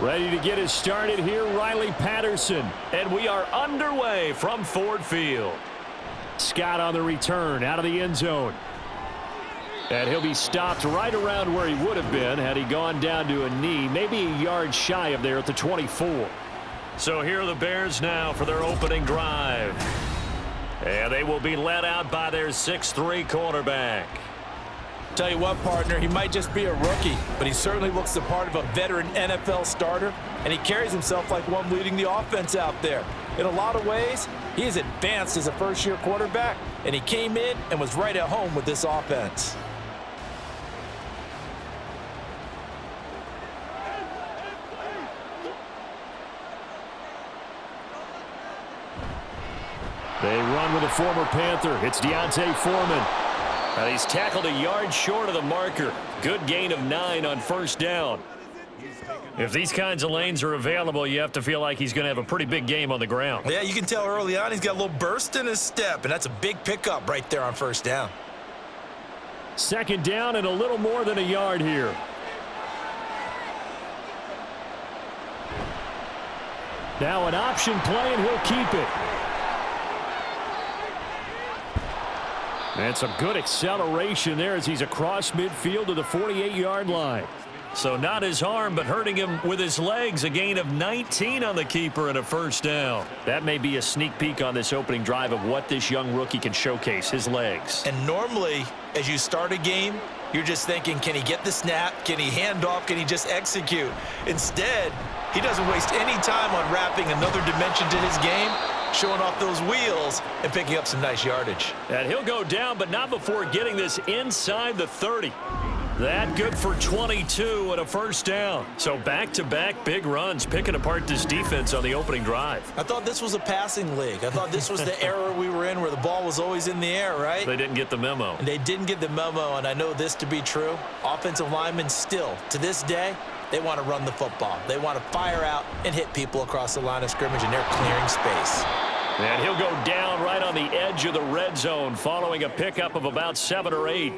Ready to get us started here, Riley Patterson. And we are underway from Ford Field. Scott on the return out of the end zone. And he'll be stopped right around where he would have been had he gone down to a knee, maybe a yard shy of there at the 24. So here are the Bears now for their opening drive. And they will be led out by their 6'3" quarterback. Tell you what, partner, he might just be a rookie, but he certainly looks the part of a veteran NFL starter, and he carries himself like one leading the offense out there. In a lot of ways, he is advanced as a first-year quarterback, and he came in and was right at home with this offense. They run with a former Panther. It's Deontay Foreman. And he's tackled a yard short of the marker. Good gain of 9 on first down. If these kinds of lanes are available, you have to feel like he's going to have a pretty big game on the ground. Yeah, you can tell early on he's got a little burst in his step, and that's a big pickup right there on first down. Second down and a little more than a yard here. Now an option play, and he'll keep it. And some good acceleration there as he's across midfield to the 48-yard line. So not his arm, but hurting him with his legs. A gain of 19 on the keeper and a first down. That may be a sneak peek on this opening drive of what this young rookie can showcase, his legs. And normally, as you start a game, you're just thinking, can he get the snap? Can he hand off? Can he just execute? Instead, he doesn't waste any time on wrapping another dimension to his game, showing off those wheels and picking up some nice yardage. And he'll go down, but not before getting this inside the 30. That good for 22 and a first down. So back-to-back big runs, picking apart this defense on the opening drive. I thought this was a passing league. I thought this was the era we were in where the ball was always in the air, right? They didn't get the memo. And they didn't get the memo, and I know this to be true. Offensive linemen still, to this day, they want to run the football. They want to fire out and hit people across the line of scrimmage, and they're clearing space. And he'll go down right on the edge of the red zone following a pickup of about 7 or 8.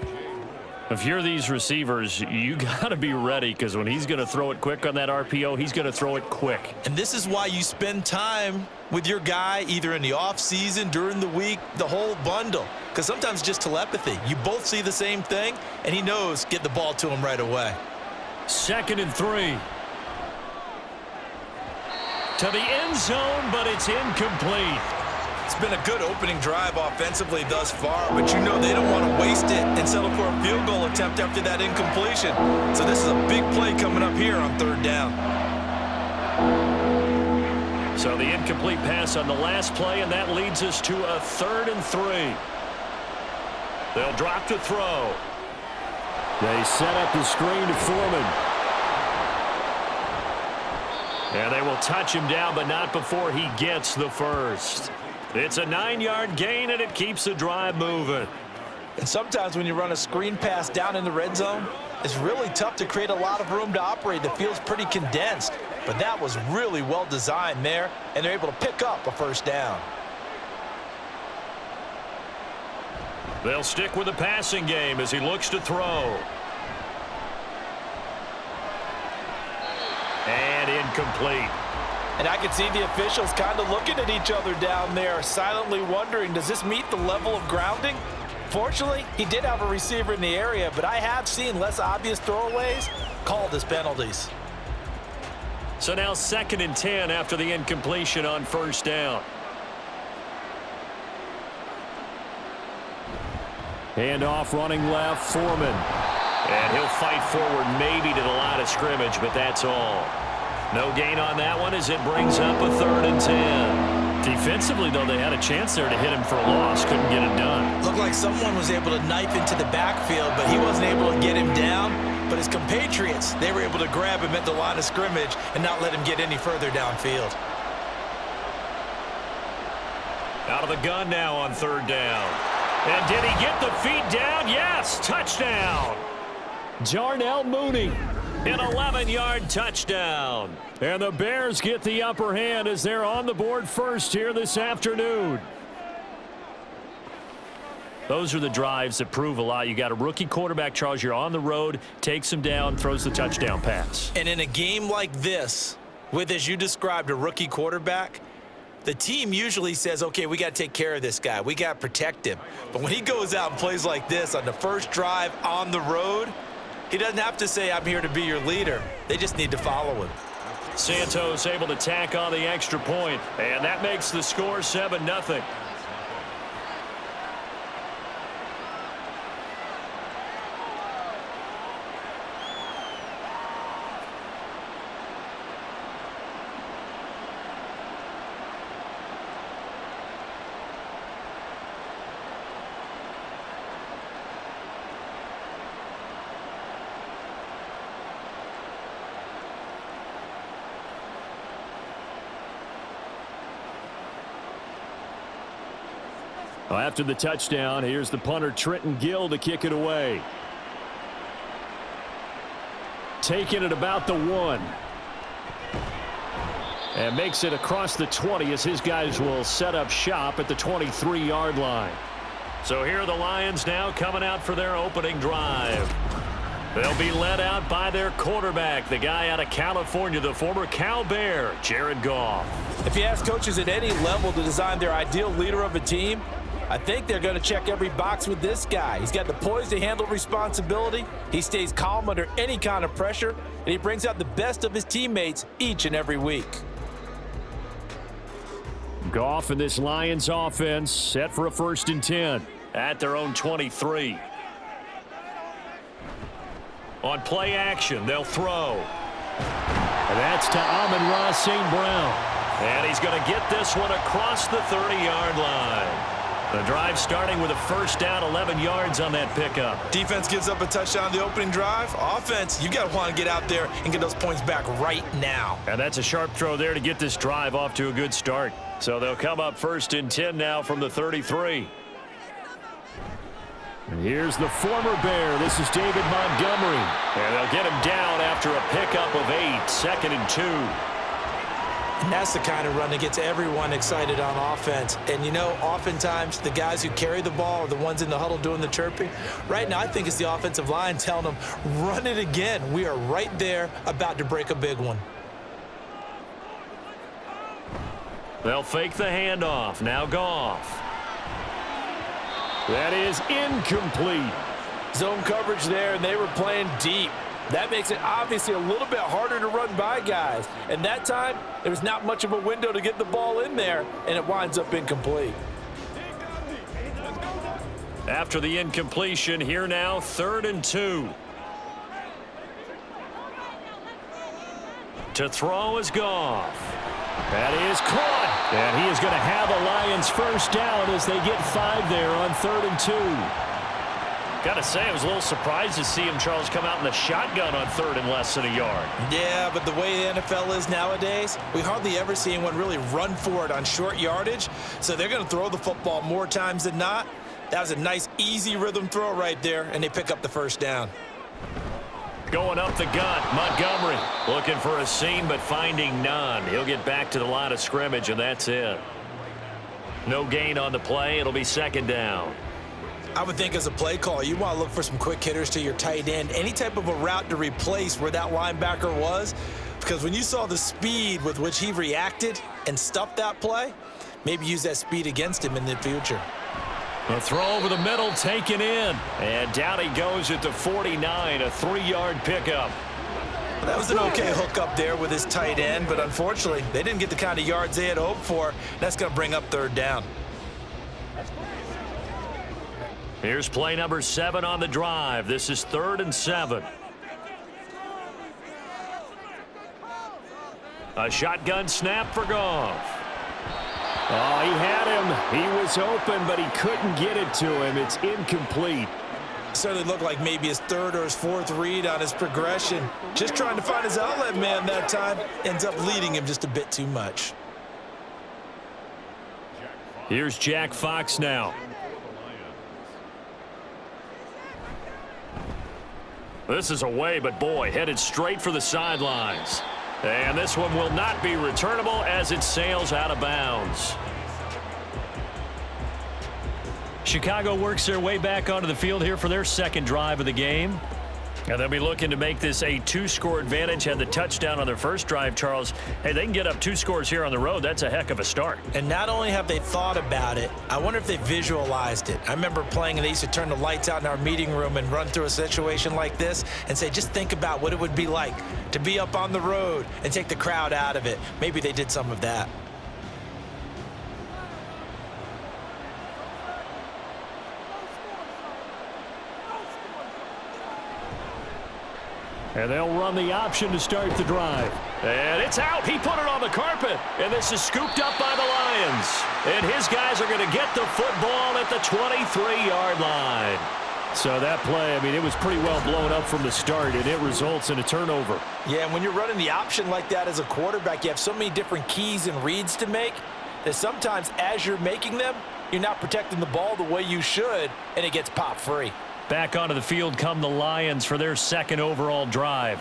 If you're these receivers, you got to be ready because when he's going to throw it quick on that RPO, he's going to throw it quick. And this is why you spend time with your guy either in the offseason, during the week, the whole bundle. Because sometimes just telepathy. You both see the same thing, and he knows get the ball to him right away. 2nd and 3. To the end zone, but it's incomplete. It's been a good opening drive offensively thus far, but you know they don't want to waste it and settle for a field goal attempt after that incompletion. So this is a big play coming up here on 3rd down. So the incomplete pass on the last play, and that leads us to a 3rd and 3. They'll drop to throw. They set up the screen to Foreman. And they will touch him down, but not before he gets the first. It's a 9-yard gain, and it keeps the drive moving. And sometimes when you run a screen pass down in the red zone, it's really tough to create a lot of room to operate. The field's pretty condensed, but that was really well designed there, and they're able to pick up a first down. They'll stick with the passing game as he looks to throw. And incomplete. And I could see the officials kind of looking at each other down there, silently wondering, does this meet the level of grounding? Fortunately, he did have a receiver in the area, but I have seen less obvious throwaways called as penalties. So now 2nd and 10 after the incompletion on first down. Handoff running left, Foreman. And he'll fight forward maybe to the line of scrimmage, but that's all. No gain on that one as it brings up a 3rd and 10. Defensively, though, they had a chance there to hit him for a loss. Couldn't get it done. Looked like someone was able to knife into the backfield, but he wasn't able to get him down. But his compatriots, they were able to grab him at the line of scrimmage and not let him get any further downfield. Out of the gun now on 3rd down. And did he get the feet down? Yes, touchdown. Darnell Mooney, an 11-yard touchdown. And the Bears get the upper hand as they're on the board first here this afternoon. Those are the drives that prove a lot. You got a rookie quarterback, Charles. You're on the road, takes him down, throws the touchdown pass. And in a game like this, with, as you described, a rookie quarterback, the team usually says, okay, we got to take care of this guy. We got to protect him. But when he goes out and plays like this on the first drive on the road, he doesn't have to say, I'm here to be your leader. They just need to follow him. Santos able to tack on the extra point, and that makes the score 7-0. Well, after the touchdown, here's the punter, Trenton Gill, to kick it away. Taking it about the 1. And makes it across the 20 as his guys will set up shop at the 23-yard line. So here are the Lions now coming out for their opening drive. They'll be led out by their quarterback, the guy out of California, the former Cal Bear, Jared Goff. If you ask coaches at any level to design their ideal leader of a team, I think they're going to check every box with this guy. He's got the poise to handle responsibility. He stays calm under any kind of pressure, and he brings out the best of his teammates each and every week. Goff and this Lions offense set for a 1st and 10 at their own 23. On play action, they'll throw. And that's to Amon-Ra St. Brown. And he's going to get this one across the 30-yard line. The drive starting with a 1st down, 11 yards on that pickup. Defense gives up a touchdown on the opening drive. Offense, you got to want to get out there and get those points back right now. And that's a sharp throw there to get this drive off to a good start. So they'll come up 1st and 10 now from the 33. And here's the former Bear. This is David Montgomery. And they'll get him down after a pickup of 8, 2nd and 2. And that's the kind of run that gets everyone excited on offense. And, you know, oftentimes the guys who carry the ball are the ones in the huddle doing the chirping. Right now, I think it's the offensive line telling them, run it again. We are right there about to break a big one. They'll fake the handoff. Now Goff. That is incomplete. Zone coverage there, and they were playing deep. That makes it obviously a little bit harder to run by guys. And that time, there was not much of a window to get the ball in there, and it winds up incomplete. After the incompletion, here now, 3rd and 2. To throw is Goff. That is caught. And he is going to have a Lions 1st down as they get 5 there on 3rd and 2. Got to say, I was a little surprised to see him, Charles, come out in the shotgun on 3rd and less than a yard. Yeah, but the way the NFL is nowadays, we hardly ever see anyone really run for it on short yardage. So they're going to throw the football more times than not. That was a nice, easy rhythm throw right there, and they pick up the 1st down. Going up the gut, Montgomery looking for a seam but finding none. He'll get back to the line of scrimmage, and that's it. No gain on the play. It'll be 2nd down. I would think as a play call, you want to look for some quick hitters to your tight end, any type of a route to replace where that linebacker was, because when you saw the speed with which he reacted and stuffed that play, maybe use that speed against him in the future. A throw over the middle, taken in, and down he goes at the 49, a 3-yard pickup. That was an okay hook up there with his tight end, but unfortunately, they didn't get the kind of yards they had hoped for. That's going to bring up 3rd down. Here's play number 7 on the drive. This is 3rd and 7. A shotgun snap for Goff. Oh, he had him. He was open, but he couldn't get it to him. It's incomplete. Certainly looked like maybe his 3rd or his 4th read on his progression. Just trying to find his outlet man that time. Ends up leading him just a bit too much. Here's Jack Fox now. This is away, but boy, headed straight for the sidelines. And this one will not be returnable as it sails out of bounds. Chicago works their way back onto the field here for their second drive of the game. And they'll be looking to make this a 2-score advantage. Had the touchdown on their first drive, Charles. Hey, they can get up 2 scores here on the road. That's a heck of a start. And not only have they thought about it, I wonder if they visualized it. I remember playing and they used to turn the lights out in our meeting room and run through a situation like this and say, just think about what it would be like to be up on the road and take the crowd out of it. Maybe they did some of that. And they'll run the option to start the drive. And it's out. He put it on the carpet. And this is scooped up by the Lions. And his guys are going to get the football at the 23-yard line. So that play, I mean, it was pretty well blown up from the start, and it results in a turnover. Yeah, and when you're running the option like that as a quarterback, you have so many different keys and reads to make that sometimes as you're making them, you're not protecting the ball the way you should, and it gets popped free. Back onto the field come the Lions for their second overall drive.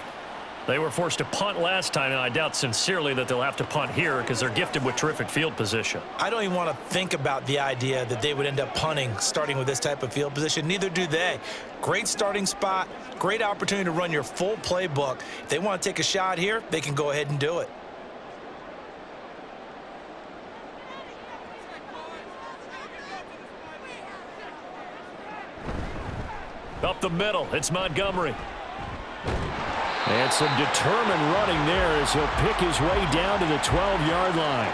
They were forced to punt last time, and I doubt sincerely that they'll have to punt here because they're gifted with terrific field position. I don't even want to think about the idea that they would end up punting starting with this type of field position. Neither do they. Great starting spot, great opportunity to run your full playbook. If they want to take a shot here, they can go ahead and do it. Up the middle, it's Montgomery. And some determined running there as he'll pick his way down to the 12-yard line.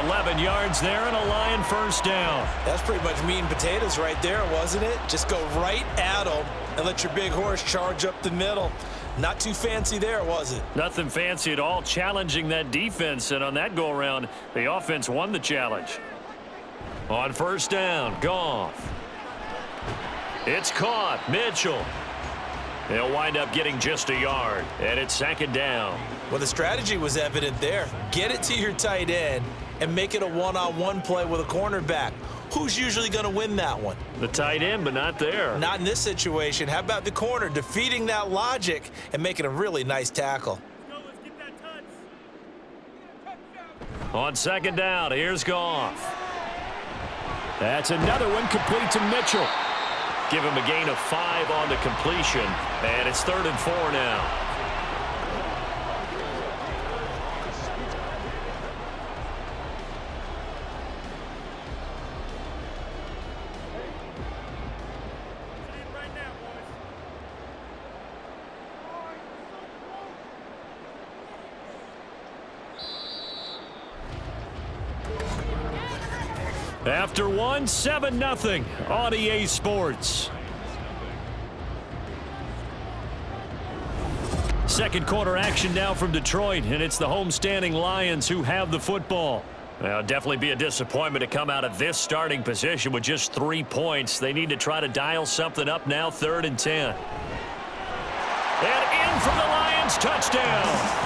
11 yards there and a Lion first down. That's pretty much meat and potatoes right there, wasn't it? Just go right at them and let your big horse charge up the middle. Not too fancy there, was it? Nothing fancy at all, challenging that defense. And on that go-around, the offense won the challenge. On first down, Goff. It's caught. Mitchell. They'll wind up getting just a yard, and it's second down. Well, the strategy was evident there. Get it to your tight end and make it a one-on-one play with a cornerback. Who's usually going to win that one? The tight end, but not there. Not in this situation. How about the corner defeating that logic and making a really nice tackle? Let's get that touch. On second down, here's Goff. That's another one complete to Mitchell. Give him a gain of 5 on the completion, and it's 3rd and 4 now. After one, 7-0 on EA Sports. Second quarter action now from Detroit, and it's the homestanding Lions who have the football. Well, definitely be a disappointment to come out of this starting position with just 3 points. They need to try to dial something up now, 3rd and 10. And in for the Lions, touchdown.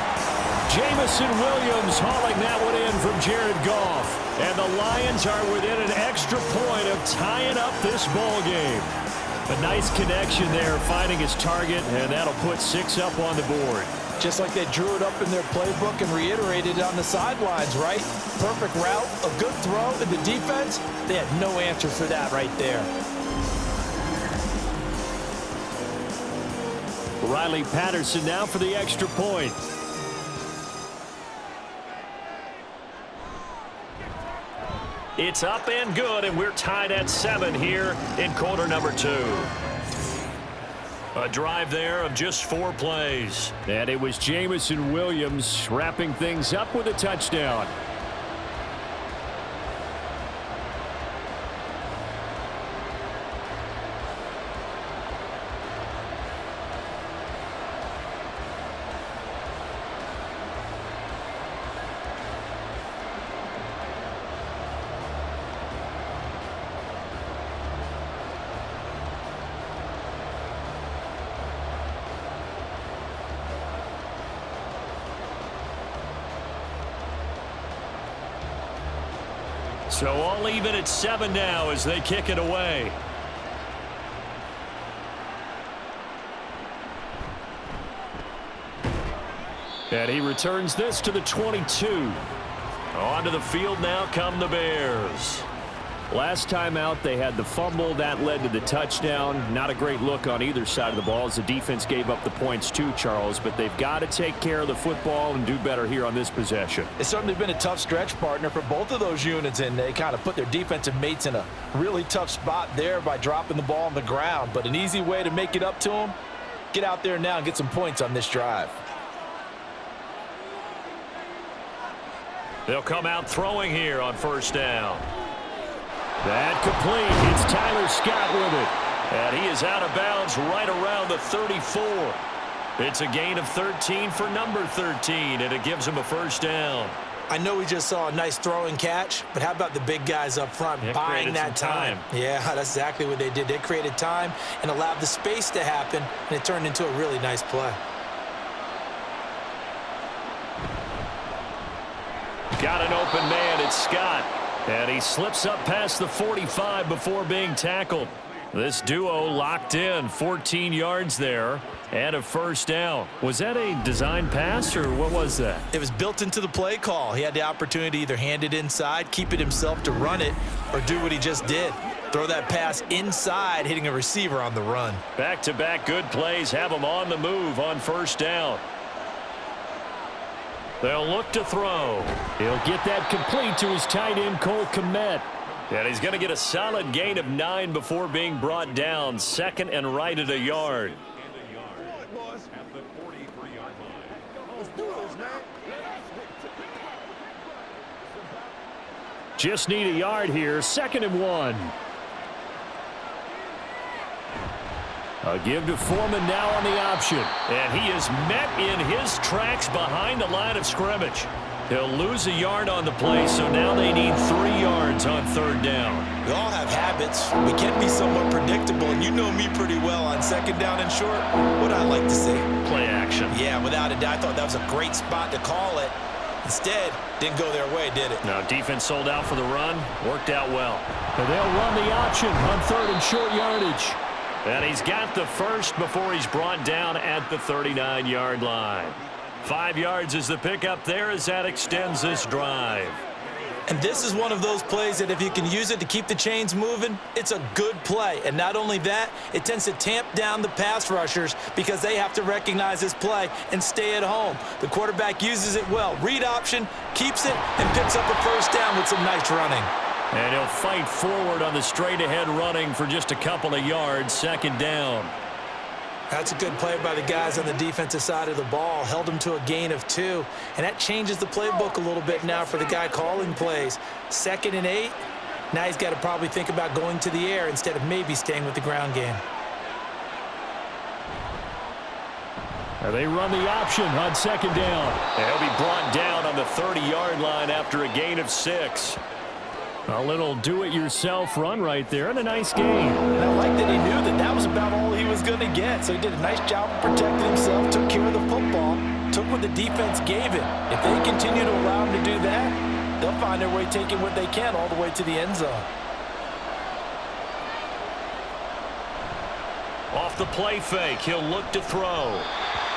Jamison Williams hauling that one in from Jared Goff. And the Lions are within an extra point of tying up this ball game. A nice connection there, finding his target, and that'll put 6 up on the board. Just like they drew it up in their playbook and reiterated it on the sidelines, right? Perfect route, a good throw, and the defense, they had no answer for that right there. Riley Patterson now for the extra point. It's up and good, and we're tied at 7 here in quarter number 2. A drive there of just 4 plays. And it was Jamison Williams wrapping things up with a touchdown. So all even at 7 now as they kick it away. And he returns this to the 22. Onto the field now come the Bears. Last time out, they had the fumble. That led to the touchdown. Not a great look on either side of the ball as the defense gave up the points too, Charles. But they've got to take care of the football and do better here on this possession. It's certainly been a tough stretch, partner, for both of those units, and they kind of put their defensive mates in a really tough spot there by dropping the ball on the ground. But an easy way to make it up to them, get out there now and get some points on this drive. They'll come out throwing here on first down. That complete. It's Tyler Scott with it. And he is out of bounds right around the 34. It's a gain of 13 for number 13, and it gives him a first down. I know we just saw a nice throwing catch, but how about the big guys up front buying that time? Yeah, that's exactly what they did. They created time and allowed the space to happen, and it turned into a really nice play. Got an open man. It's Scott. And he slips up past the 45 before being tackled. This duo locked in, 14 yards there, and a first down. Was that a design pass, or what was that? It was built into the play call. He had the opportunity to either hand it inside, keep it himself to run it, or do what he just did. Throw that pass inside, hitting a receiver on the run. Back-to-back good plays have him on the move on first down. They'll look to throw. He'll get that complete to his tight end, Cole Kmet. And he's going to get a solid gain of 9 before being brought down. Second and right at a yard. Just need a yard here. 2nd and 1. A give to Foreman now on the option. And he is met in his tracks behind the line of scrimmage. He'll lose a yard on the play, so now they need 3 yards on 3rd down. We all have habits. We can be somewhat predictable, and you know me pretty well on 2nd down and short. What I like to see? Play action. Yeah, without a doubt. I thought that was a great spot to call it. Instead, didn't go their way, did it? Now, defense sold out for the run. Worked out well. And they'll run the option on 3rd and short yardage. And he's got the first before he's brought down at the 39-yard line. 5 yards is the pickup there as that extends this drive. And this is one of those plays that if you can use it to keep the chains moving, it's a good play. And not only that, it tends to tamp down the pass rushers because they have to recognize this play and stay at home. The quarterback uses it well. Read option, keeps it, and picks up a first down with some nice running. And he'll fight forward on the straight-ahead running for just a couple of yards. 2nd down. That's a good play by the guys on the defensive side of the ball. Held them to a gain of 2. And that changes the playbook a little bit now for the guy calling plays. 2nd and 8. Now he's got to probably think about going to the air instead of maybe staying with the ground game. And they run the option on 2nd down. And he'll be brought down on the 30-yard line after a gain of 6. A little do-it-yourself run right there, and a nice game. And I like that he knew that that was about all he was going to get. So he did a nice job of protecting himself, took care of the football, took what the defense gave him. If they continue to allow him to do that, they'll find their way taking what they can all the way to the end zone. Off the play fake, he'll look to throw.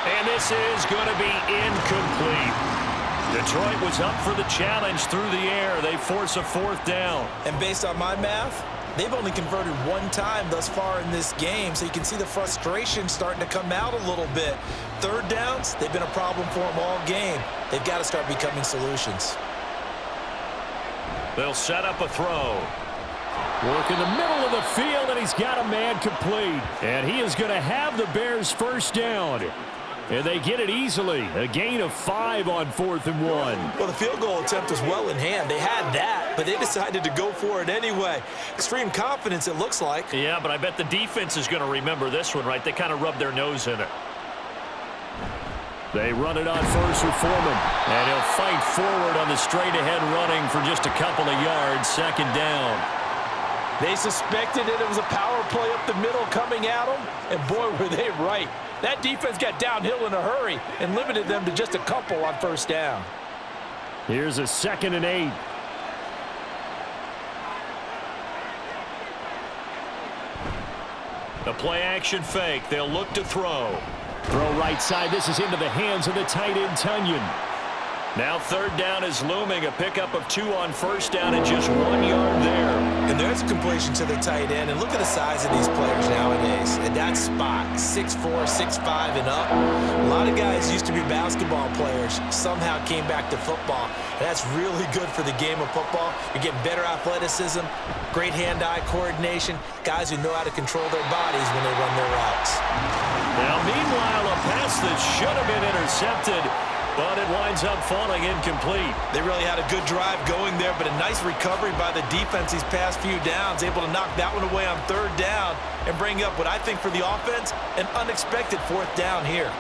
And this is going to be incomplete. Detroit was up for the challenge through the air. They force a 4th down. And based on my math, they've only converted 1 time thus far in this game, so you can see the frustration starting to come out a little bit. 3rd downs, they've been a problem for them all game. They've got to start becoming solutions. They'll set up a throw. Work in the middle of the field, and he's got a man complete. And he is going to have the Bears' first down. And they get it easily. A gain of 5 on 4th and 1. Well, the field goal attempt was well in hand. They had that, but they decided to go for it anyway. Extreme confidence, it looks like. Yeah, but I bet the defense is going to remember this one, right? They kind of rubbed their nose in it. They run it on 1st with Foreman. And he'll fight forward on the straight-ahead running for just a couple of yards. 2nd down. They suspected it was a power play up the middle coming at them, and boy, were they right. That defense got downhill in a hurry and limited them to just a couple on 1st down. Here's a 2nd and 8. The play-action fake. They'll look to throw. Throw right side. This is into the hands of the tight end, Tunyon. Now 3rd down is looming. A pickup of 2 on 1st down and just 1 yard there. And they're separation to the tight end. And look at the size of these players nowadays. At that spot, 6'4", 6'5", and up. A lot of guys used to be basketball players, somehow came back to football. And that's really good for the game of football. You're getting better athleticism, great hand-eye coordination, guys who know how to control their bodies when they run their routes. Now, meanwhile, a pass that should have been intercepted, but it winds up falling incomplete. They really had a good drive going there, but a nice recovery by the defense these past few downs, able to knock that one away on third down and bring up what I think for the offense, an unexpected fourth down here.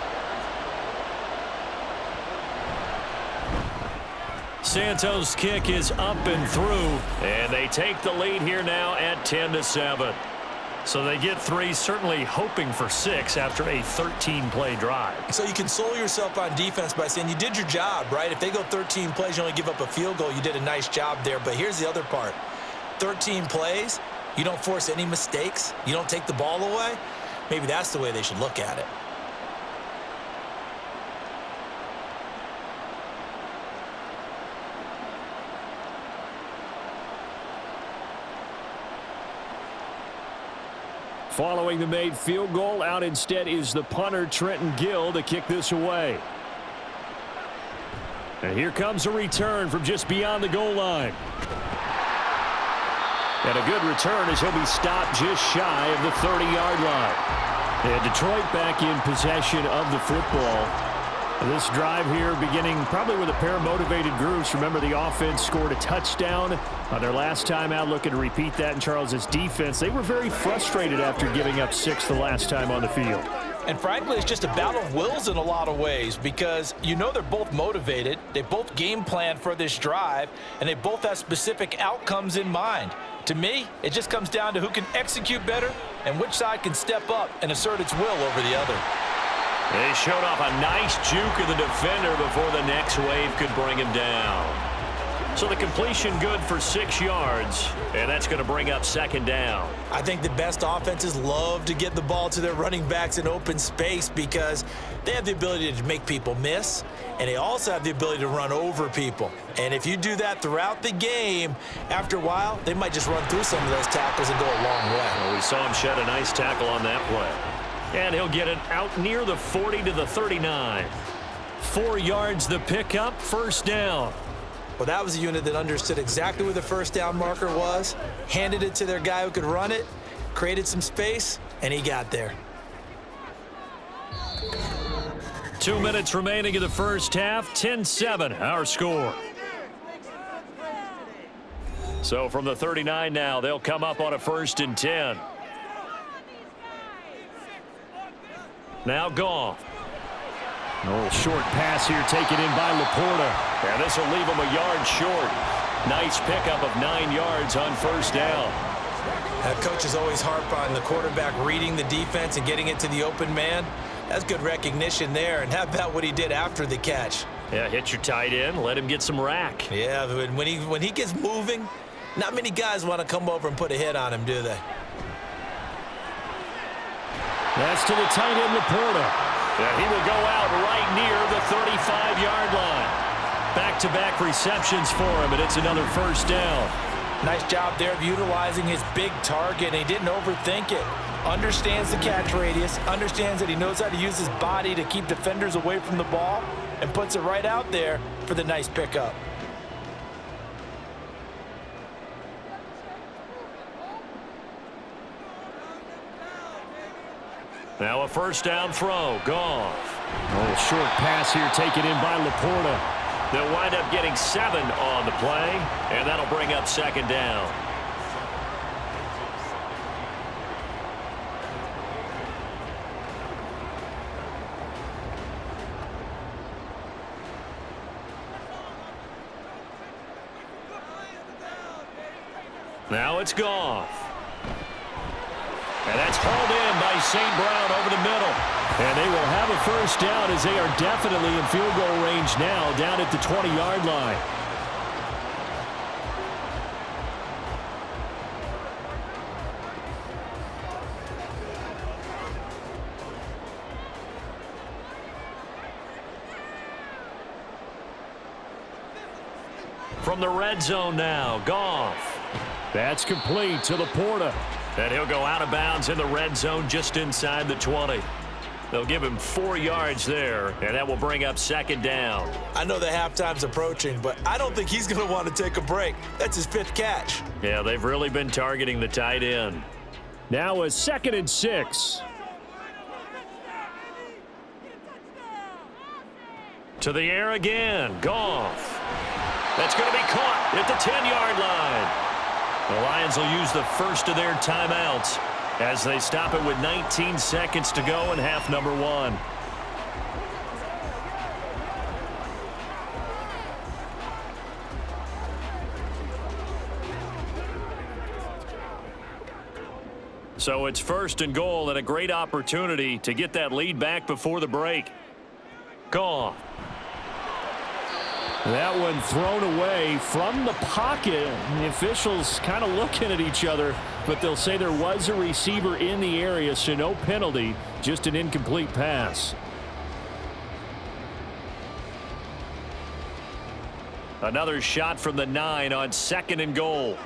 Santos' kick is up and through, and they take the lead here now at 10-7. So they get 3, certainly hoping for 6 after a 13-play drive. So you console yourself on defense by saying you did your job, right? If they go 13 plays, you only give up a field goal, you did a nice job there. But here's the other part. 13 plays, you don't force any mistakes, you don't take the ball away. Maybe that's the way they should look at it. Following the made field goal, out instead is the punter, Trenton Gill, to kick this away. And here comes a return from just beyond the goal line. And a good return as he'll be stopped just shy of the 30-yard line. And Detroit back in possession of the football. This drive here beginning probably with a pair of motivated groups. Remember, the offense scored a touchdown on their last time out, looking to repeat that in Charles's defense. They were very frustrated after giving up 6 the last time on the field. And frankly, it's just a battle of wills in a lot of ways because you know they're both motivated, they both game plan for this drive, and they both have specific outcomes in mind. To me, it just comes down to who can execute better and which side can step up and assert its will over the other. They showed off a nice juke of the defender before the next wave could bring him down. So the completion good for 6 yards, and that's going to bring up second down. I think the best offenses love to get the ball to their running backs in open space because they have the ability to make people miss, and they also have the ability to run over people. And if you do that throughout the game, after a while, they might just run through some of those tackles and go a long way. Well, we saw him shed a nice tackle on that play. And he'll get it out near the 40 to the 39. 4 yards the pickup, first down. Well, that was a unit that understood exactly where the first down marker was, handed it to their guy who could run it, created some space, and he got there. 2 minutes remaining in the first half, 10-7, our score. So from the 39 now, they'll come up on a 1st and 10. Now Goff. Oh, short pass here taken in by Laporta. And this will leave him a yard short. Nice pickup of 9 yards on first down. Coaches always harp on the quarterback reading the defense and getting it to the open man. That's good recognition there. And how about what he did after the catch? Yeah, hit your tight end, let him get some rack. Yeah, when he gets moving, not many guys want to come over and put a hit on him, do they? That's to the tight end, Laporta. Yeah, he will go out right near the 35-yard line. Back-to-back receptions for him, and it's another first down. Nice job there of utilizing his big target, and he didn't overthink it. Understands the catch radius, understands that he knows how to use his body to keep defenders away from the ball, and puts it right out there for the nice pickup. Now a first down throw. Goff. Oh, short pass here taken in by Laporta. They'll wind up getting 7 on the play, and that'll bring up second down. Now it's Goff. And that's hauled in by St. Brown over the middle. And they will have a first down as they are definitely in field goal range now, down at the 20-yard line. From the red zone now, Goff. That's complete to Laporta. And he'll go out of bounds in the red zone just inside the 20. They'll give him 4 yards there, and that will bring up second down. I know the halftime's approaching, but I don't think he's going to want to take a break. That's his 5th catch. Yeah, they've really been targeting the tight end. Now a 2nd and 6. To the air again. Goff. That's going to be caught at the 10-yard line. The Lions will use the first of their timeouts as they stop it with 19 seconds to go in half number 1. So it's 1st and goal and a great opportunity to get that lead back before the break. Goff. That one thrown away from the pocket. The officials kind of looking at each other, but they'll say there was a receiver in the area, so no penalty, just an incomplete pass. Another shot from the 9 on 2nd and goal.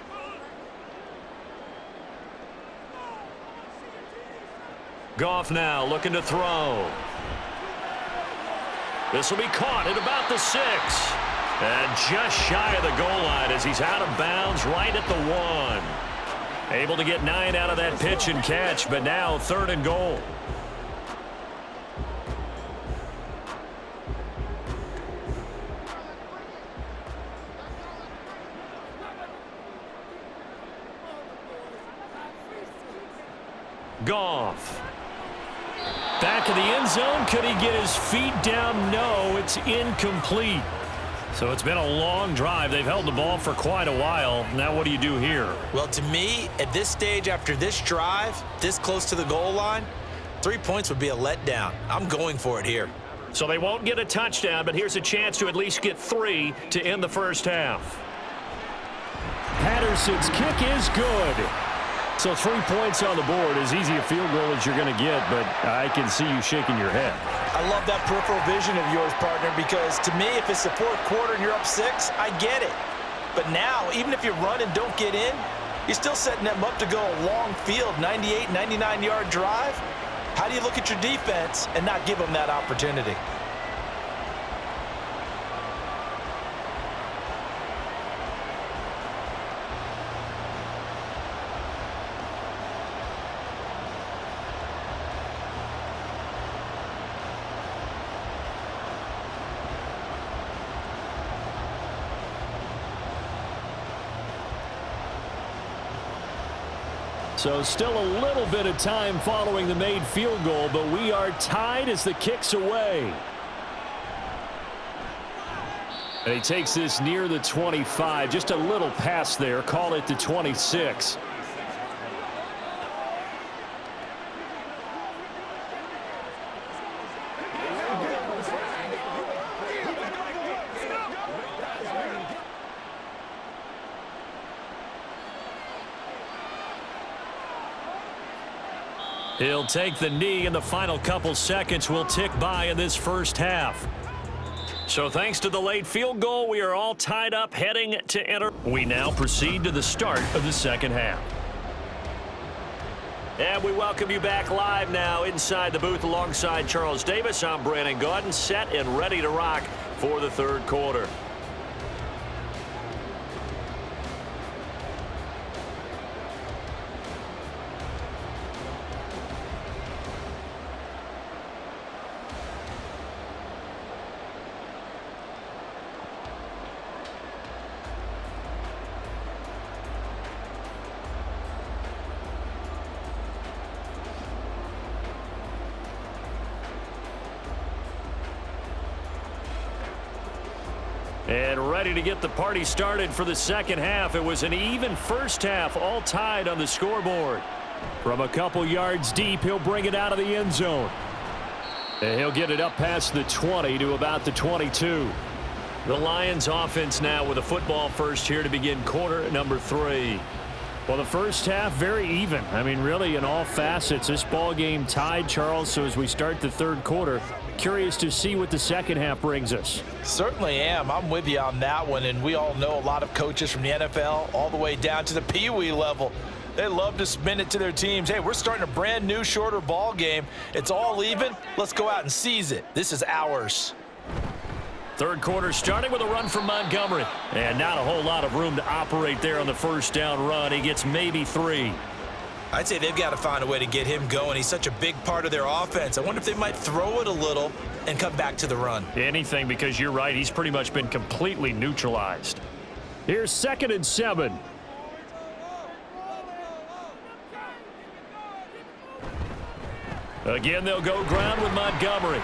Goff now looking to throw. This will be caught at about the 6. And just shy of the goal line as he's out of bounds right at the 1. Able to get 9 out of that pitch and catch, but now 3rd and goal. Goff. Back of the end zone. Could he get his feet down? No, it's incomplete. So it's been a long drive. They've held the ball for quite a while. Now what do you do here? Well, to me, at this stage after this drive, this close to the goal line, 3 points would be a letdown. I'm going for it here. So they won't get a touchdown, but here's a chance to at least get 3 to end the first half. Patterson's kick is good. So 3 points on the board, as easy a field goal as you're going to get, but I can see you shaking your head. I love that peripheral vision of yours, partner, because to me, if it's the 4th quarter and you're up 6, I get it. But now, even if you run and don't get in, you're still setting them up to go a long field, 98, 99-yard drive. How do you look at your defense and not give them that opportunity? So still a little bit of time following the made field goal, but we are tied as the kick's away. And he takes this near the 25, just a little past there, call it the 26. He'll take the knee, and the final couple seconds will tick by in this first half. So thanks to the late field goal, we are all tied up heading to enter. We now proceed to the start of the second half. And we welcome you back live now inside the booth alongside Charles Davis. I'm Brandon Gaudin, set and ready to rock for the 3rd quarter. And ready to get the party started for the second half. It was an even first half, all tied on the scoreboard. From a couple yards deep, he'll bring it out of the end zone. And he'll get it up past the 20 to about the 22. The Lions offense now with a football first here to begin quarter number 3. Well, the first half, very even. I mean, really, in all facets, this ball game tied, Charles. So as we start the 3rd quarter, Curious to see what the second half brings us. Certainly am. I'm with you on that one, and we all know a lot of coaches from the NFL all the way down to the Pee Wee level. They love to spin it to their teams. Hey, we're starting a brand new, shorter ball game. It's all even. Let's go out and seize it. This is ours. Third quarter starting with a run from Montgomery. And not a whole lot of room to operate there on the first down run. He gets maybe 3. I'd say they've got to find a way to get him going. He's such a big part of their offense. I wonder if they might throw it a little and come back to the run. Anything, because you're right. He's pretty much been completely neutralized. Here's 2nd and 7. Again, they'll go ground with Montgomery.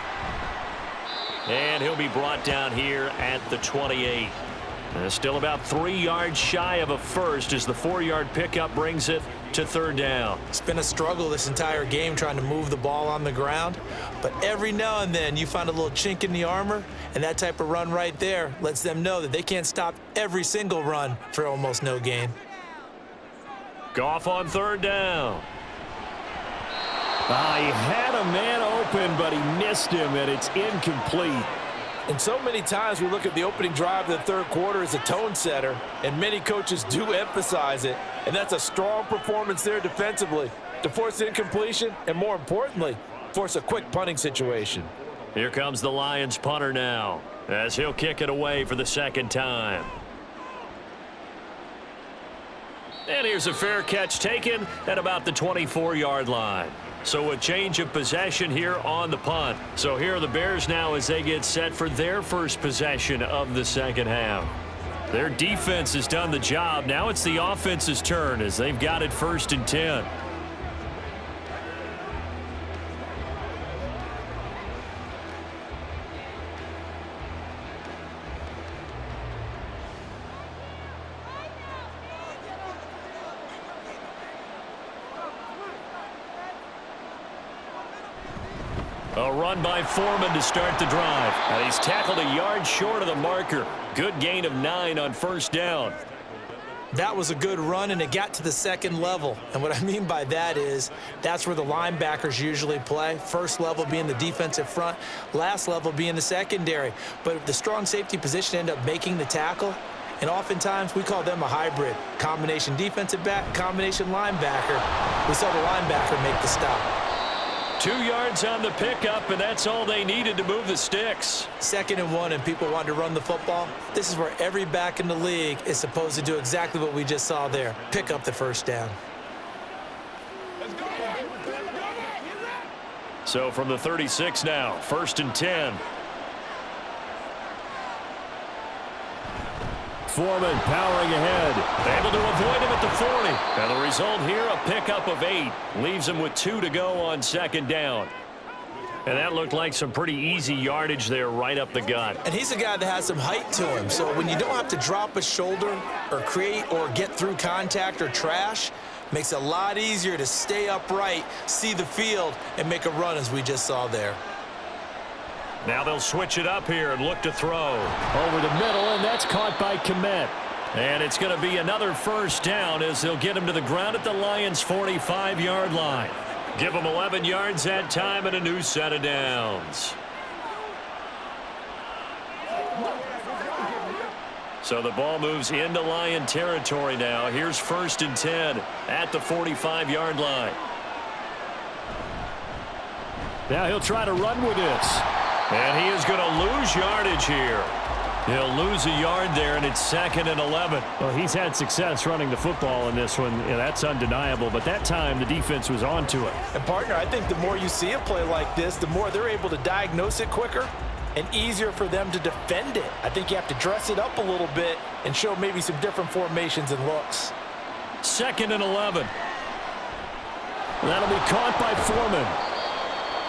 And he'll be brought down here at the 28. Still about 3 yards shy of a first as the 4-yard pickup brings it to 3rd down. It's been a struggle this entire game trying to move the ball on the ground. But every now and then you find a little chink in the armor, and that type of run right there lets them know that they can't stop every single run for almost no gain. Goff on 3rd down. He had a man open, but he missed him, and it's incomplete. And so many times we look at the opening drive of the third quarter as a tone setter, and many coaches do emphasize it, and that's a strong performance there defensively to force incompletion and, more importantly, force a quick punting situation. Here comes the Lions punter now as he'll kick it away for the 2nd time. And here's a fair catch taken at about the 24-yard line. So a change of possession here on the punt. So here are the Bears now as they get set for their first possession of the second half. Their defense has done the job. Now it's the offense's turn as they've got it 1st and 10. A run by Foreman to start the drive. And he's tackled a yard short of the marker. Good gain of 9 on 1st down. That was a good run, and it got to the 2nd level. And what I mean by that is that's where the linebackers usually play. First level being the defensive front, last level being the secondary. But the strong safety position ended up making the tackle. And oftentimes we call them a hybrid. Combination defensive back, combination linebacker. We saw the linebacker make the stop. 2 yards on the pickup, and that's all they needed to move the sticks. 2nd and 1, and people want to run the football. This is where every back in the league is supposed to do exactly what we just saw there. Pick up the 1st down. So from the 36 now, 1st and 10. Foreman powering ahead, able to avoid him at the 40. And the result here, a pickup of 8. Leaves him with 2 to go on 2nd down. And that looked like some pretty easy yardage there right up the gut. And he's a guy that has some height to him. So when you don't have to drop a shoulder or create or get through contact or trash, makes it a lot easier to stay upright, see the field, and make a run as we just saw there. Now they'll switch it up here and look to throw. Over the middle, and that's caught by Kmet. And it's going to be another 1st down as they'll get him to the ground at the Lions' 45-yard line. Give them 11 yards that time and a new set of downs. So the ball moves into Lion territory now. Here's 1st and 10 at the 45-yard line. Now he'll try to run with this. And he is going to lose yardage here. He'll lose a yard there, and it's 2nd and 11. Well, he's had success running the football in this one. Yeah, that's undeniable. But that time, the defense was on to it. And, partner, I think the more you see a play like this, the more they're able to diagnose it quicker and easier for them to defend it. I think you have to dress it up a little bit and show maybe some different formations and looks. 2nd and 11. That'll be caught by Foreman.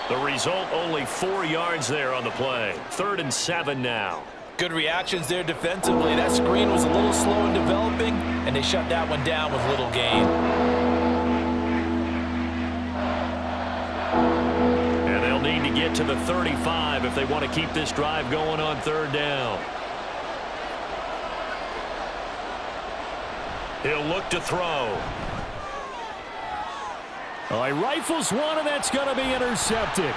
The result, only 4 yards there on the play. 3rd and 7 now. Good reactions there defensively. That screen was a little slow in developing, and they shut that one down with little gain. And they'll need to get to the 35 if they want to keep this drive going on 3rd down. He'll look to throw. He rifles one, and that's going to be intercepted.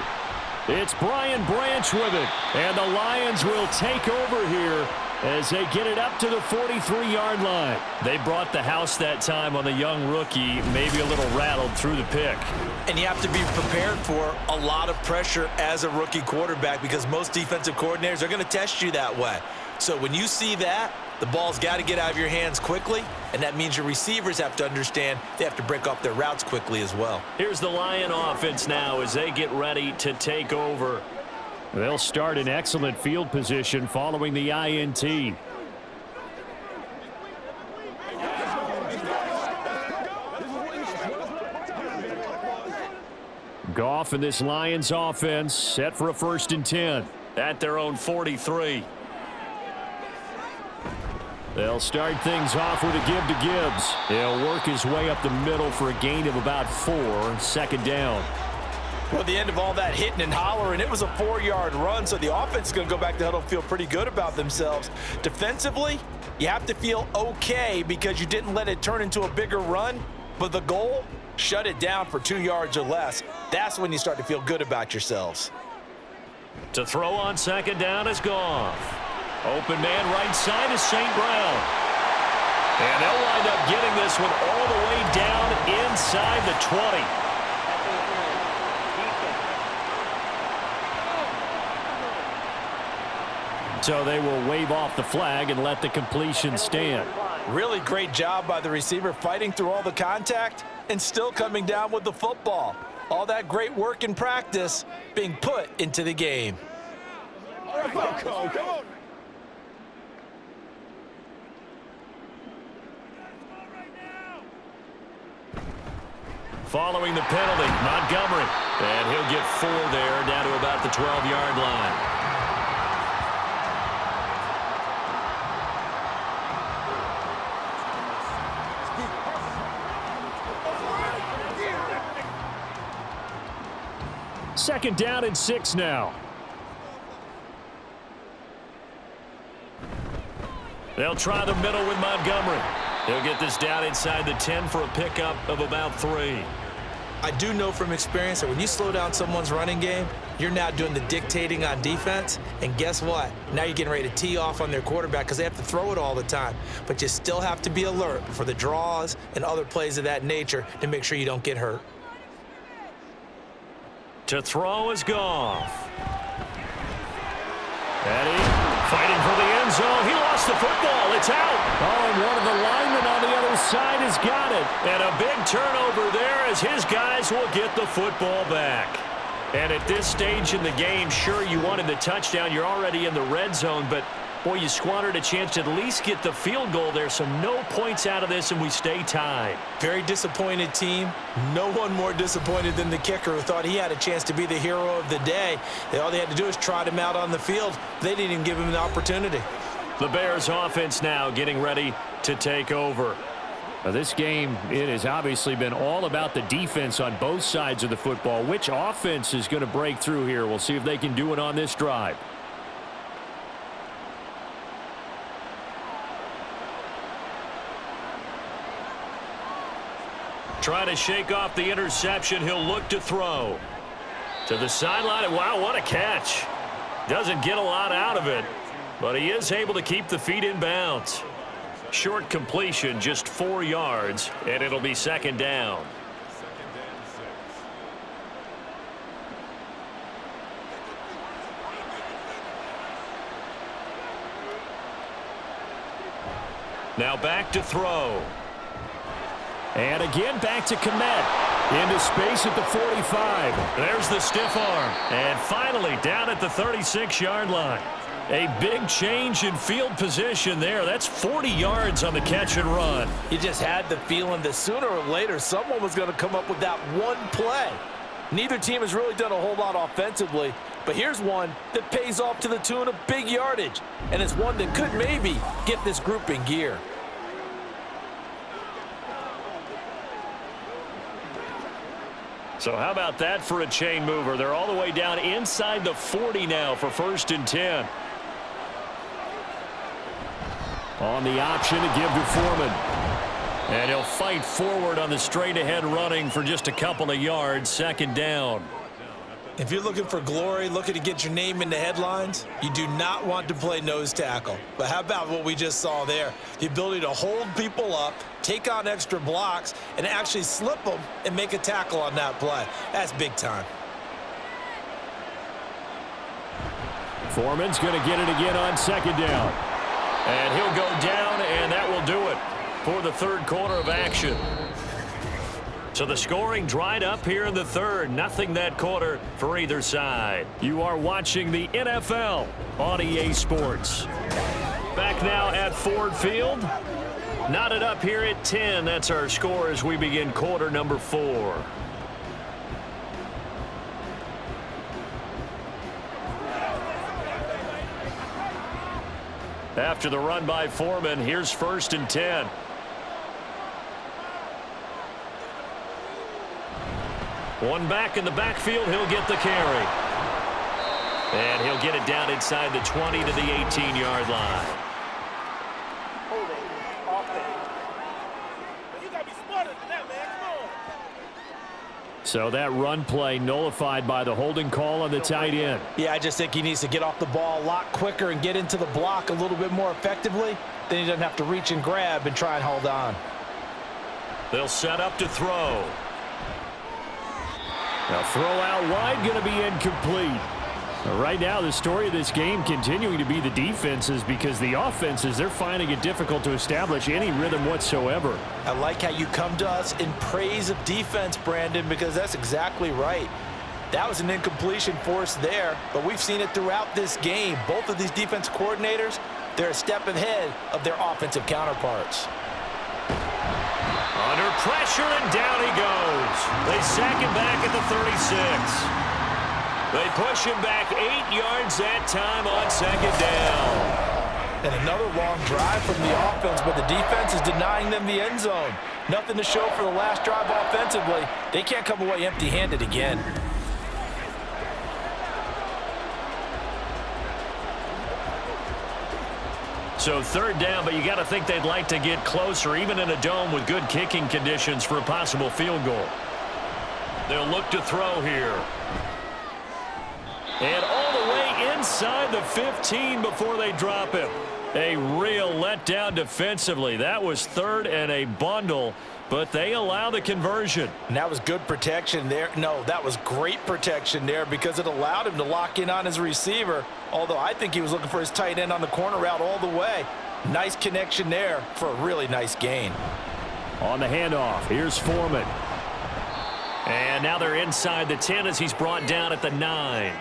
It's Brian Branch with it. And the Lions will take over here as they get it up to the 43-yard line. They brought the house that time on the young rookie, maybe a little rattled through the pick. And you have to be prepared for a lot of pressure as a rookie quarterback because most defensive coordinators are going to test you that way. So when you see that, the ball's got to get out of your hands quickly, and that means your receivers have to understand they have to break off their routes quickly as well. Here's the Lion offense now as they get ready to take over. They'll start in excellent field position following the INT. Goff and this Lions offense set for a 1st and 10 at their own 43. They'll start things off with a give to Gibbs. He'll work his way up the middle for a gain of about 4, 2nd down. Well, at the end of all that hitting and hollering, it was a 4-yard run, so the offense is going to go back to huddle and feel pretty good about themselves. Defensively, you have to feel okay because you didn't let it turn into a bigger run, but the goal, shut it down for 2 yards or less. That's when you start to feel good about yourselves. To throw on 2nd down is Goff. Open man right side is St. Brown. And they'll wind up getting this one all the way down inside the 20. So they will wave off the flag and let the completion stand. Really great job by the receiver fighting through all the contact and still coming down with the football. All that great work in practice being put into the game. Come on. Following the penalty, Montgomery. And he'll get 4 there, down to about the 12-yard line. Second down and 6 now. They'll try the middle with Montgomery. He'll get this down inside the 10 for a pickup of about 3. I do know from experience that when you slow down someone's running game, you're now doing the dictating on defense. And guess what? Now you're getting ready to tee off on their quarterback because they have to throw it all the time. But you still have to be alert for the draws and other plays of that nature to make sure you don't get hurt. To throw is Goff. Eddie fighting for the end zone. He lost the football. It's out. Oh, and one of the linemen on the other side has got it. And a big turnover there as his guys will get the football back. And at this stage in the game, sure, you wanted the touchdown. You're already in the red zone, but boy, you squandered a chance to at least get the field goal there. So no points out of this, and we stay tied. Very disappointed team. No one more disappointed than the kicker who thought he had a chance to be the hero of the day. All they had to do is trot him out on the field. They didn't even give him the opportunity. The Bears offense now getting ready to take over. Now, this game, it has obviously been all about the defense on both sides of the football. Which offense is going to break through here? We'll see if they can do it on this drive. Trying to shake off the interception. He'll look to throw. To the sideline. Wow, what a catch. Doesn't get a lot out of it, but he is able to keep the feet in bounds. Short completion, just 4 yards, and it'll be 2nd down. Now back to throw. And again back to Komet. Into space at the 45. There's the stiff arm. And finally down at the 36-yard line. A big change in field position there. That's 40 yards on the catch and run. You just had the feeling that sooner or later someone was going to come up with that one play. Neither team has really done a whole lot offensively, but here's one that pays off to the tune of big yardage, and it's one that could maybe get this group in gear. So how about that for a chain mover? They're all the way down inside the 40 now for 1st and 10. On the option to give to Foreman. And he'll fight forward on the straight-ahead running for just a couple of yards. 2nd down. If you're looking for glory, looking to get your name in the headlines, you do not want to play nose tackle. But how about what we just saw there? The ability to hold people up, take on extra blocks, and actually slip them and make a tackle on that play. That's big time. Foreman's going to get it again on second down. And he'll go down, and that will do it for the third quarter of action. So the scoring dried up here in the third. Nothing that quarter for either side. You are watching the NFL on EA Sports. Back now at Ford Field. Knotted up here at 10. That's our score as we begin quarter number 4. After the run by Foreman, here's 1st and 10. One back in the backfield, he'll get the carry. And he'll get it down inside the 20 to the 18-yard line. You gotta be smarter than that, man. Come on. So that run play nullified by the holding call on the tight end. Yeah, I just think he needs to get off the ball a lot quicker and get into the block a little bit more effectively. Then he doesn't have to reach and grab and try and hold on. They'll set up to throw. Now throw out wide, going to be incomplete. Right now, the story of this game continuing to be the defenses, because the offenses, they're finding it difficult to establish any rhythm whatsoever. I like how you come to us in praise of defense, Brandon, because that's exactly right. That was an incompletion forced there, but we've seen it throughout this game. Both of these defense coordinators, they're a step ahead of their offensive counterparts. Under pressure, and down he goes. They sack him back at the 36. They push him back 8 yards that time on second down. And another long drive from the offense, but the defense is denying them the end zone. Nothing to show for the last drive offensively. They can't come away empty-handed again. So third down, but you got to think they'd like to get closer, even in a dome with good kicking conditions for a possible field goal. They'll look to throw here. And all the way inside the 15 before they drop him. A real letdown defensively. That was third and a bundle, but they allow the conversion. And that was good protection there. No, that was great protection there because it allowed him to lock in on his receiver, although I think he was looking for his tight end on the corner route all the way. Nice connection there for a really nice gain. On the handoff, here's Foreman. And now they're inside the 10 as he's brought down at the 9.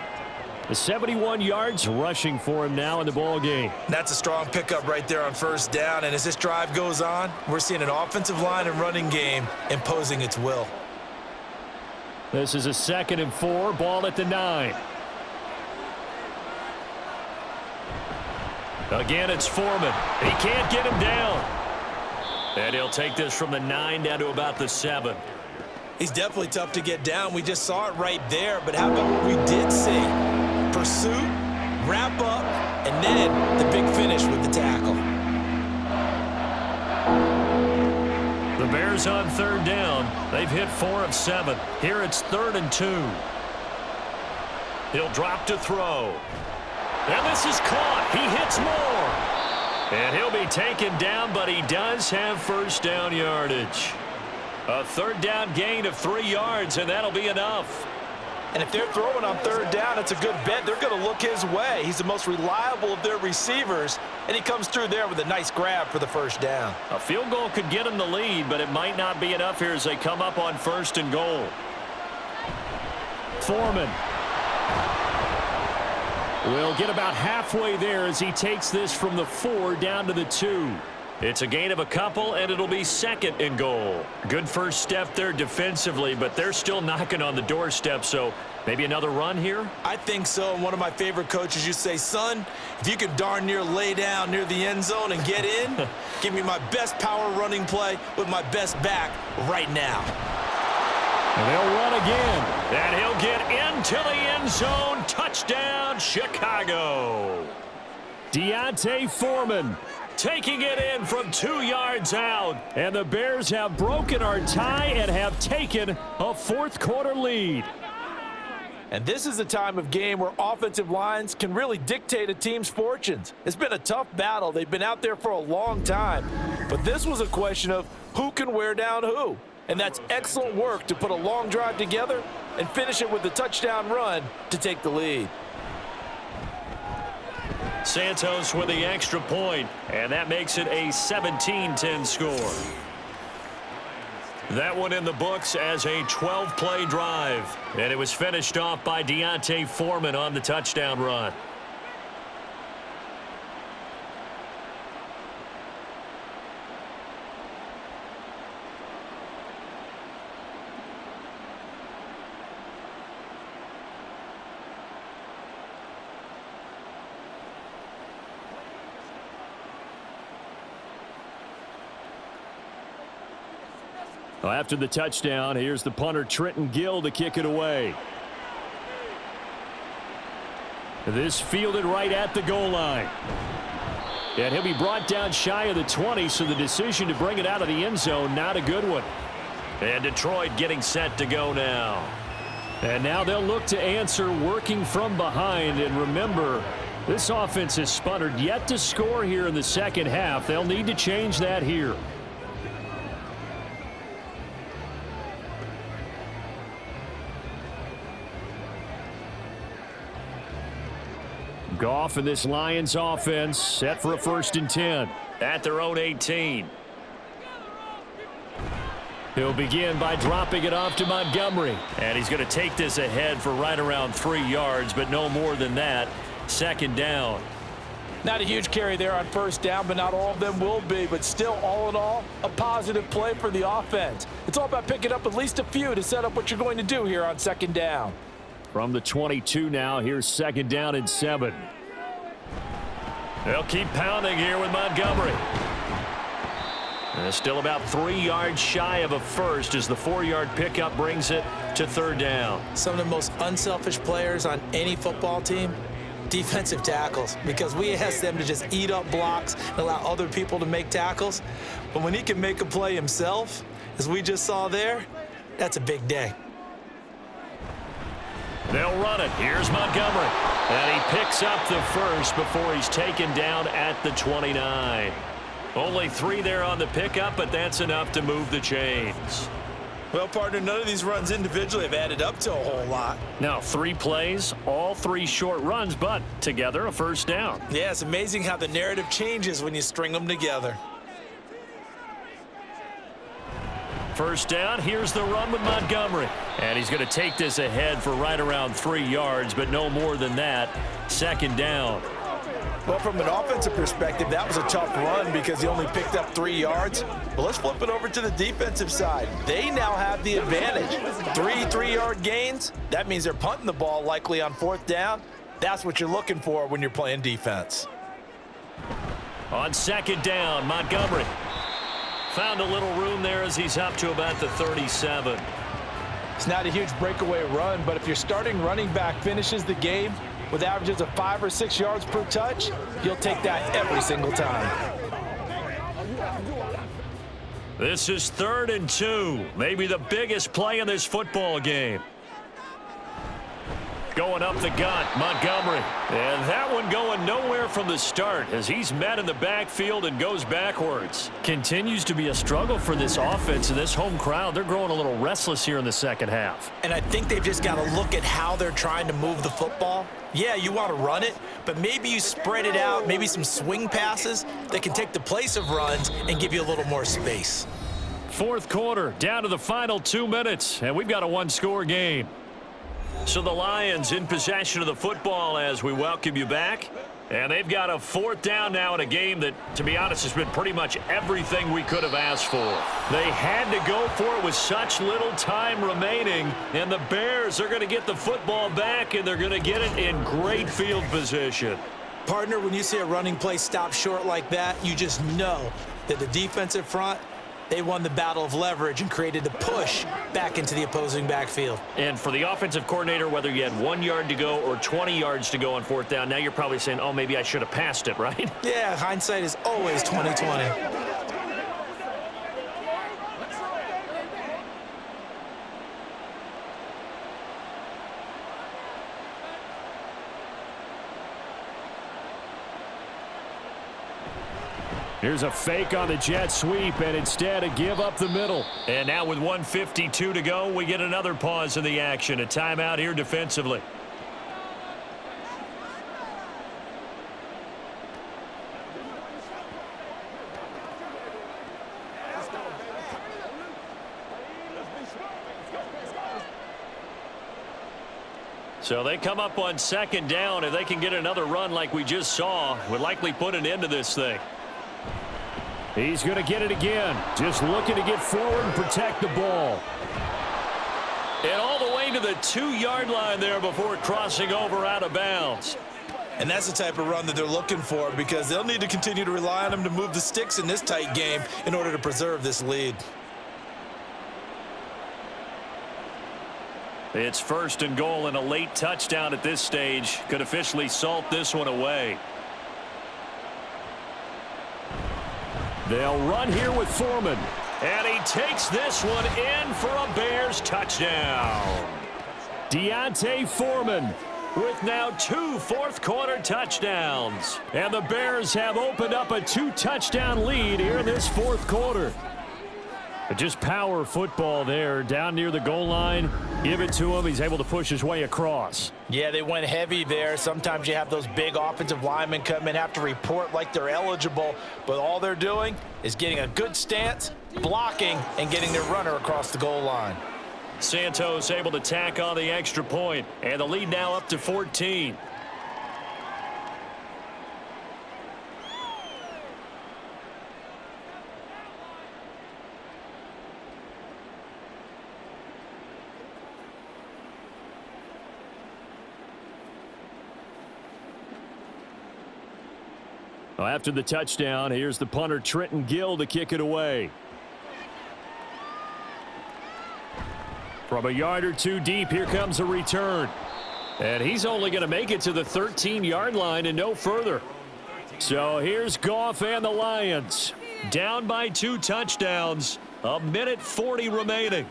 The 71 yards rushing for him now in the ball game. That's a strong pickup right there on first down, and as this drive goes on, we're seeing an offensive line and running game imposing its will. This is a 2nd and 4, ball at the 9. Again, it's Foreman. He can't get him down. And he'll take this from the 9 down to about the 7. He's definitely tough to get down. We just saw it right there, but how about what we did see? Pursuit, wrap up, and then the big finish with the tackle. The Bears on third down. They've hit 4 of 7. Here it's 3rd and 2. He'll drop to throw. And this is caught. He hits more. And he'll be taken down, but he does have first down yardage. A third down gain of 3 yards, and that'll be enough. And if they're throwing on third down, it's a good bet. They're going to look his way. He's the most reliable of their receivers, and he comes through there with a nice grab for the first down. A field goal could get him the lead, but it might not be enough here as they come up on 1st and goal. Foreman will get about halfway there as he takes this from the 4 down to the 2. It's a gain of a couple, and it'll be 2nd and goal. Good first step there defensively, but they're still knocking on the doorstep, so maybe another run here? I think so. And one of my favorite coaches used to say, son, if you can darn near lay down near the end zone and get in, give me my best power running play with my best back right now. And they'll run again, and he'll get into the end zone. Touchdown, Chicago. Deontay Foreman taking it in from 2 yards out. And the Bears have broken our tie and have taken a fourth quarter lead. And this is the time of game where offensive lines can really dictate a team's fortunes. It's been a tough battle. They've been out there for a long time. But this was a question of who can wear down who. And that's excellent work to put a long drive together and finish it with a touchdown run to take the lead. Santos with the extra point, and that makes it a 17-10 score. That one in the books as a 12-play drive, and it was finished off by Deontay Foreman on the touchdown run. Well, after the touchdown, here's the punter Trenton Gill to kick it away. This fielded right at the goal line. And he'll be brought down shy of the 20, so the decision to bring it out of the end zone, not a good one. And Detroit getting set to go now. And now they'll look to answer working from behind. And remember, this offense has sputtered yet to score here in the second half. They'll need to change that here. Goff and this Lions offense set for a 1st and 10 at their own 18. He'll begin by dropping it off to Montgomery. And he's going to take this ahead for right around 3 yards, but no more than that. 2nd down. Not a huge carry there on 1st down, but not all of them will be. But still, all in all, a positive play for the offense. It's all about picking up at least a few to set up what you're going to do here on 2nd down. From the 22 now, here's 2nd down and 7. They'll keep pounding here with Montgomery. And still about 3 yards shy of a first as the 4-yard pickup brings it to 3rd down. Some of the most unselfish players on any football team, defensive tackles, because we ask them to just eat up blocks and allow other people to make tackles. But when he can make a play himself, as we just saw there, that's a big day. They'll run it. Here's Montgomery. And he picks up the first before he's taken down at the 29. Only 3 there on the pickup, but that's enough to move the chains. Well, partner, none of these runs individually have added up to a whole lot. Now, 3 plays, all 3 short runs, but together a 1st down. Yeah, it's amazing how the narrative changes when you string them together. 1st down, here's the run with Montgomery. And he's going to take this ahead for right around 3 yards, but no more than that. 2nd down. Well, from an offensive perspective, that was a tough run because he only picked up 3 yards. But let's flip it over to the defensive side. They now have the advantage. 3 3-yard gains. That means they're punting the ball likely on 4th down. That's what you're looking for when you're playing defense. On 2nd down, Montgomery. Found a little room there as he's up to about the 37. It's not a huge breakaway run, but if your starting running back finishes the game with averages of 5 or 6 yards per touch, you'll take that every single time. This is 3rd and 2. Maybe the biggest play in this football game. Going up the gut, Montgomery. And that one going nowhere from the start as he's met in the backfield and goes backwards. Continues to be a struggle for this offense and this home crowd. They're growing a little restless here in the second half. And I think they've just got to look at how they're trying to move the football. Yeah, you want to run it, but maybe you spread it out, maybe some swing passes that can take the place of runs and give you a little more space. 4th quarter, down to the final 2 minutes, and we've got a 1-score game. So the Lions in possession of the football as we welcome you back. And they've got a 4th down now in a game that, to be honest, has been pretty much everything we could have asked for. They had to go for it with such little time remaining. And the Bears are going to get the football back, and they're going to get it in great field position. Partner, when you see a running play stop short like that, you just know that the defensive front, they won the battle of leverage and created the push back into the opposing backfield. And for the offensive coordinator, whether you had 1 yard to go or 20 yards to go on 4th down, now you're probably saying, oh, maybe I should have passed it, right? Yeah, hindsight is always 20/20. Here's a fake on the jet sweep, and instead a give up the middle. And now with 1:52 to go, we get another pause in the action. A timeout here defensively. So they come up on second down. If they can get another run like we just saw, would likely put an end to this thing. He's going to get it again. Just looking to get forward and protect the ball. And all the way to the 2-yard line there before crossing over out of bounds. And that's the type of run that they're looking for, because they'll need to continue to rely on him to move the sticks in this tight game in order to preserve this lead. It's first and goal, and a late touchdown at this stage could officially salt this one away. They'll run here with Foreman. And he takes this one in for a Bears touchdown. Deontay Foreman with now 2 fourth-quarter touchdowns. And the Bears have opened up a 2-touchdown lead here in this fourth quarter. But just power football there down near the goal line. Give it to him. He's able to push his way across. Yeah, they went heavy there. Sometimes you have those big offensive linemen come in, have to report like they're eligible, but all they're doing is getting a good stance, blocking, and getting their runner across the goal line. Santos able to tack on the extra point, and the lead now up to 14. Well, after the touchdown, here's the punter Trenton Gill to kick it away. From a yard or two deep, here comes a return. And he's only going to make it to the 13-yard line and no further. So here's Goff and the Lions. Down by 2 touchdowns. 1:40 remaining.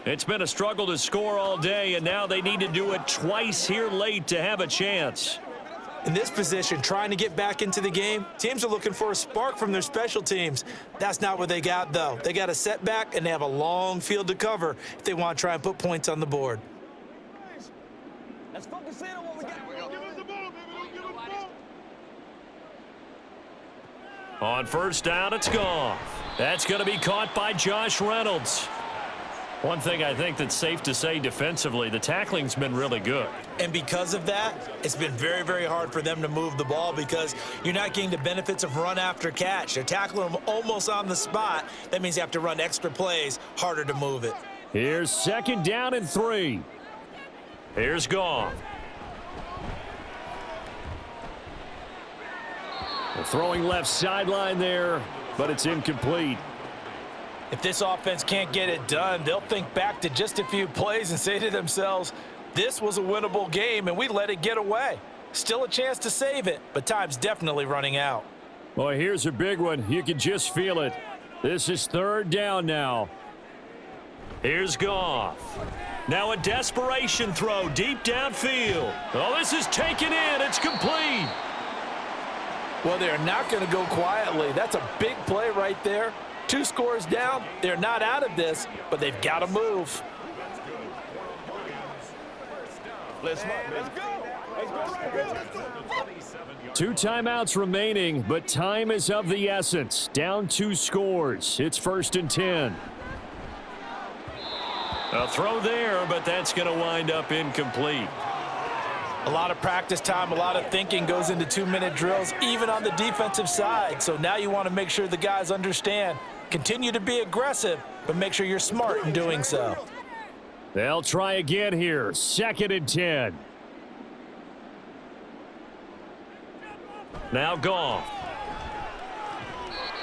It's been a struggle to score all day, and now they need to do it twice here late to have a chance. In this position, trying to get back into the game, teams are looking for a spark from their special teams. That's not what they got, though. They got a setback, and they have a long field to cover if they want to try and put points on the board. Let's focus in on what we got. Don't give us the ball, baby. Don't give us the ball. On first down, it's gone. That's going to be caught by Josh Reynolds. One thing I think that's safe to say defensively, the tackling's been really good. And because of that, it's been very, very hard for them to move the ball because you're not getting the benefits of run after catch. They're tackling them almost on the spot. That means you have to run extra plays, harder to move it. Here's second down and 3. Here's Goff. The throwing left sideline there, but it's incomplete. If this offense can't get it done, they'll think back to just a few plays and say to themselves, this was a winnable game and we let it get away. Still a chance to save it, but time's definitely running out. Boy, here's a big one. You can just feel it. This is third down now. Here's Goff. Now a desperation throw deep downfield. Oh, this is taken in. It's complete. Well, they're not going to go quietly. That's a big play right there. 2 scores down. They're not out of this, but they've got to move. Let's go. Let's go right here. 2 timeouts remaining, but time is of the essence. Down 2 scores. It's first and 10. A throw there, but that's going to wind up incomplete. A lot of practice time, a lot of thinking goes into 2-minute drills, even on the defensive side. So now you want to make sure the guys understand. Continue to be aggressive, but make sure you're smart in doing so. They'll try again here. Second and 10. Now Goff.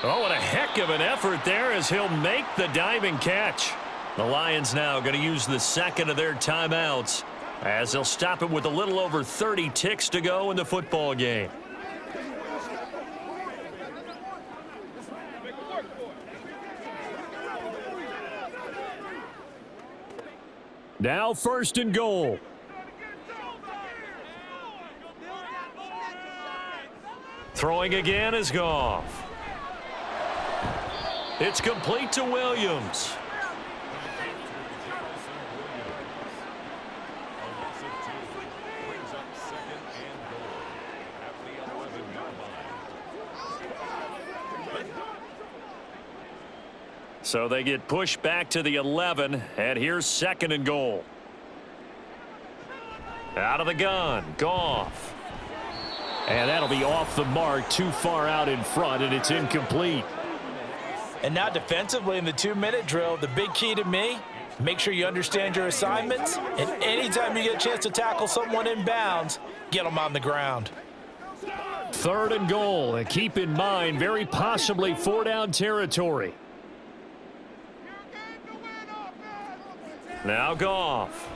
Oh, what a heck of an effort there as he'll make the diving catch. The Lions now going to use the second of their timeouts as they'll stop it with a little over 30 ticks to go in the football game. Now first and goal. Throwing again is Goff. It's complete to Williams. So they get pushed back to the 11, and here's 2nd and goal. Out of the gun, Goff. And that'll be off the mark, too far out in front, and it's incomplete. And now defensively in the 2-minute drill, the big key to me, make sure you understand your assignments, and anytime you get a chance to tackle someone in bounds, get them on the ground. 3rd and goal, and keep in mind, very possibly 4-down territory. Now Goff.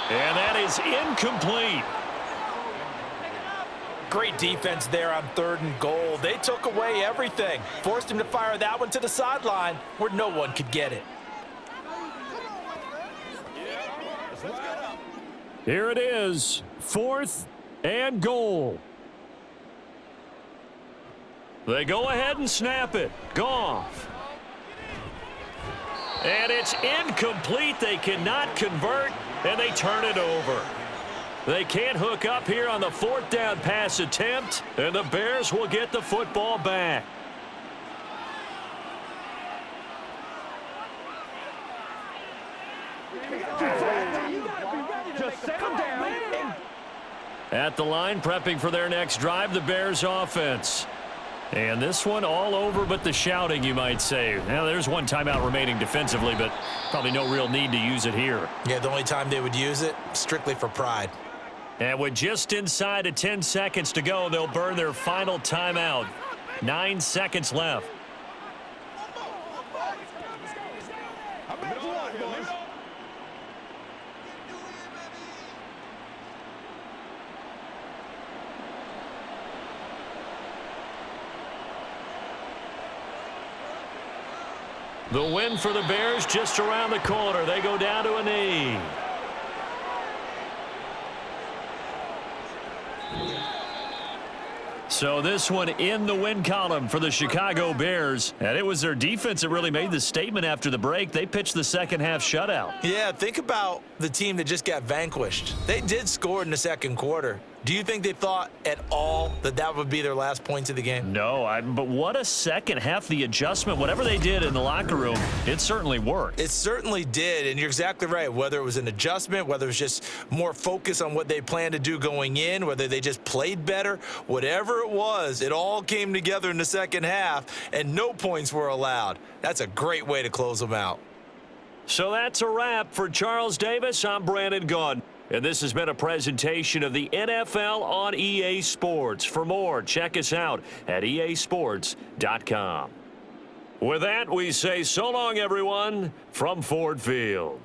And that is incomplete. Great defense there on 3rd and goal. They took away everything. Forced him to fire that one to the sideline where no one could get it. Here it is, 4th and goal. They go ahead and snap it. Goff. And it's incomplete. They cannot convert, and they turn it over. They can't hook up here on the 4th down pass attempt, and the Bears will get the football back. Just settle down. At the line, prepping for their next drive, the Bears offense. And this one all over but the shouting, you might say. Now, there's one timeout remaining defensively, but probably no real need to use it here. Yeah, the only time they would use it, strictly for pride. And with just inside of 10 seconds to go, they'll burn their final timeout. 9 seconds left. The win for the Bears just around the corner. They go down to a knee. So this one in the win column for the Chicago Bears. And it was their defense that really made the statement after the break. They pitched the second half shutout. Yeah, think about the team that just got vanquished. They did score in the 2nd quarter. Do you think they thought at all that that would be their last points of the game? No, but what a second half. The adjustment, whatever they did in the locker room, it certainly worked. It certainly did, and you're exactly right. Whether it was an adjustment, whether it was just more focus on what they planned to do going in, whether they just played better, whatever it was, it all came together in the second half, and no points were allowed. That's a great way to close them out. So that's a wrap for Charles Davis. I'm Brandon Gaudin. And this has been a presentation of the NFL on EA Sports. For more, check us out at easports.com. With that, we say so long, everyone, from Ford Field.